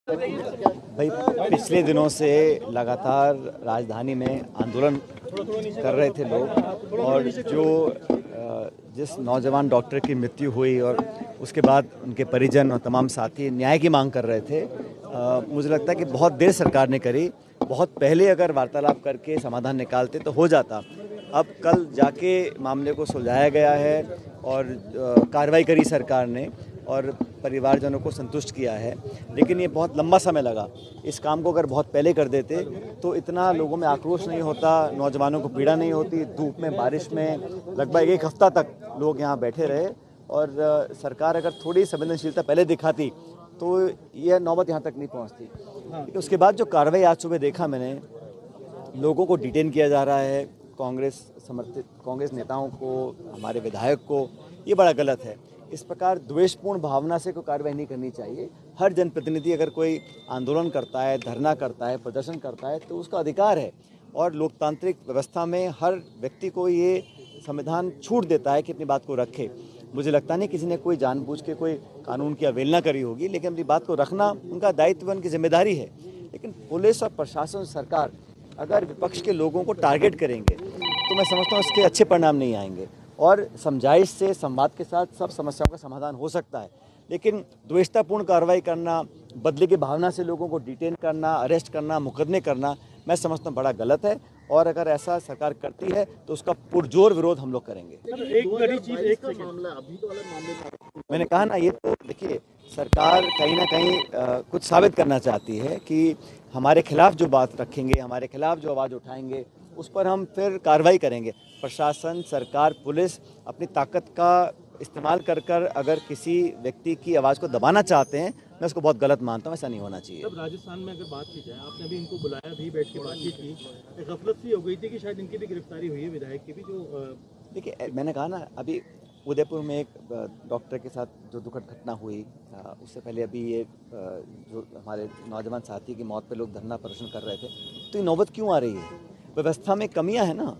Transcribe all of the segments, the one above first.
भाई पिछले दिनों से लगातार राजधानी में आंदोलन कर रहे थे लोग और जिस नौजवान डॉक्टर की मृत्यु हुई और उसके बाद उनके परिजन और तमाम साथी न्याय की मांग कर रहे थे। मुझे लगता है कि बहुत देर सरकार ने करी, बहुत पहले अगर वार्तालाप करके समाधान निकालते तो हो जाता। अब कल जाके मामले को सुलझाया गया है और कार्रवाई करी सरकार ने और परिवारजनों को संतुष्ट किया है, लेकिन ये बहुत लंबा समय लगा। इस काम को अगर बहुत पहले कर देते तो इतना लोगों में आक्रोश नहीं होता, नौजवानों को पीड़ा नहीं होती। धूप में, बारिश में लगभग एक हफ्ता तक लोग यहाँ बैठे रहे और सरकार अगर थोड़ी संवेदनशीलता पहले दिखाती तो यह नौबत यहाँ तक नहीं पहुँचती। उसके बाद जो कार्रवाई आज सुबह देखा मैंने, लोगों को डिटेन किया जा रहा है, कांग्रेस नेताओं को, हमारे विधायक को, ये बड़ा गलत है। इस प्रकार द्वेषपूर्ण भावना से कोई कार्रवाई नहीं करनी चाहिए। हर जनप्रतिनिधि अगर कोई आंदोलन करता है, धरना करता है, प्रदर्शन करता है तो उसका अधिकार है और लोकतांत्रिक व्यवस्था में हर व्यक्ति को ये संविधान छूट देता है कि अपनी बात को रखे। मुझे लगता नहीं किसी ने कोई जानबूझ के कोई कानून की अवहेलना करी होगी, लेकिन अपनी बात को रखना उनका दायित्व, उनकी जिम्मेदारी है। लेकिन पुलिस और प्रशासन, सरकार अगर विपक्ष के लोगों को टारगेट करेंगे तो मैं समझता हूँ इसके अच्छे परिणाम नहीं आएंगे और समझाइश से, संवाद के साथ सब समस्याओं का समाधान हो सकता है। लेकिन द्वेषतापूर्ण कार्रवाई करना, बदले की भावना से लोगों को डिटेन करना, अरेस्ट करना, मुकदमे करना, मैं समझता हूँ बड़ा गलत है और अगर ऐसा सरकार करती है तो उसका पुरजोर विरोध हम लोग करेंगे। एक बड़ी चीज, एक मामला अभी तो अलग मामले मैंने कहा ना, ये तो देखिए सरकार कहीं ना कहीं कुछ साबित करना चाहती है कि हमारे खिलाफ जो बात रखेंगे, हमारे खिलाफ जो आवाज़ उठाएंगे, उस पर हम फिर कार्रवाई करेंगे। प्रशासन, सरकार, पुलिस अपनी ताकत का इस्तेमाल कर अगर किसी व्यक्ति की आवाज़ को दबाना चाहते हैं, मैं उसको बहुत गलत मानता हूँ। ऐसा नहीं होना चाहिए। जब राजस्थान में अगर बात की जाए, आपने भी इनको बुलाया भी, बैठ के बातचीत की, एक गफलत सी हो गई थी कि शायद इनकी भी गिरफ्तारी हुई है, विधायक की भी। जो देखिए, मैंने कहा ना, अभी उदयपुर में एक डॉक्टर के साथ जो दुखद घटना हुई, उससे पहले अभी ये जो हमारे नौजवान साथी की मौत पे लोग धरना प्रदर्शन कर रहे थे, तो ये नौबत क्यों आ रही है? व्यवस्था में कमियां है ना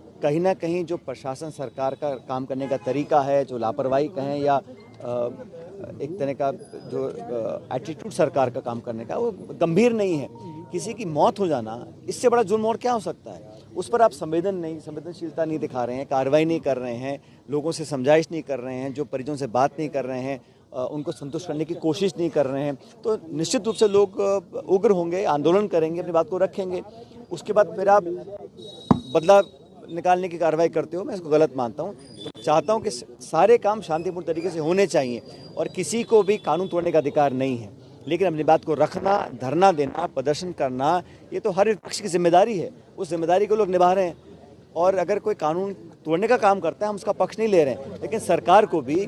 कहीं जो प्रशासन, सरकार का काम करने का तरीका है, जो लापरवाही कहें या एक तरह का जो एटीट्यूड सरकार का काम करने का, वो गंभीर नहीं है। किसी की मौत हो जाना, इससे बड़ा जुर्म और क्या हो सकता है? उस पर आप संवेदनशीलता नहीं दिखा रहे हैं, कार्रवाई नहीं कर रहे हैं, लोगों से समझाइश नहीं कर रहे हैं, जो परिजनों से बात नहीं कर रहे हैं, उनको संतुष्ट करने की कोशिश नहीं कर रहे हैं, तो निश्चित रूप से लोग उग्र होंगे, आंदोलन करेंगे, अपनी बात को रखेंगे। उसके बाद फिर आप बदला निकालने की कार्रवाई करते हो, मैं इसको गलत मानता हूँ। तो चाहता हूँ कि सारे काम शांतिपूर्ण तरीके से होने चाहिए और किसी को भी कानून तोड़ने का अधिकार नहीं है, लेकिन अपनी बात को रखना, धरना देना, प्रदर्शन करना, ये तो हर पक्ष की जिम्मेदारी है। उस जिम्मेदारी को लोग निभा रहे हैं और अगर कोई कानून तोड़ने का काम करता है, हम उसका पक्ष नहीं ले रहे हैं, लेकिन सरकार को भी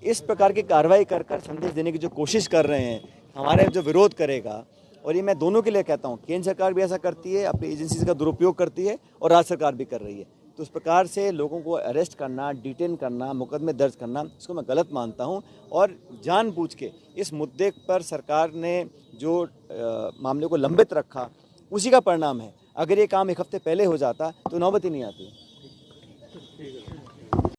इस प्रकार की कार्रवाई कर संदेश देने की जो कोशिश कर रहे हैं, हमारे जो विरोध करेगा, और ये मैं दोनों के लिए कहता हूँ, केंद्र सरकार भी ऐसा करती है, अपनी एजेंसी का दुरुपयोग करती है और राज्य सरकार भी कर रही है। तो इस प्रकार से लोगों को अरेस्ट करना, डिटेन करना, मुकदमे दर्ज करना, इसको मैं गलत मानता हूँ और जानबूझ के इस मुद्दे पर सरकार ने जो मामले को लंबित रखा, उसी का परिणाम है। अगर ये काम एक हफ्ते पहले हो जाता तो नौबत ही नहीं आती।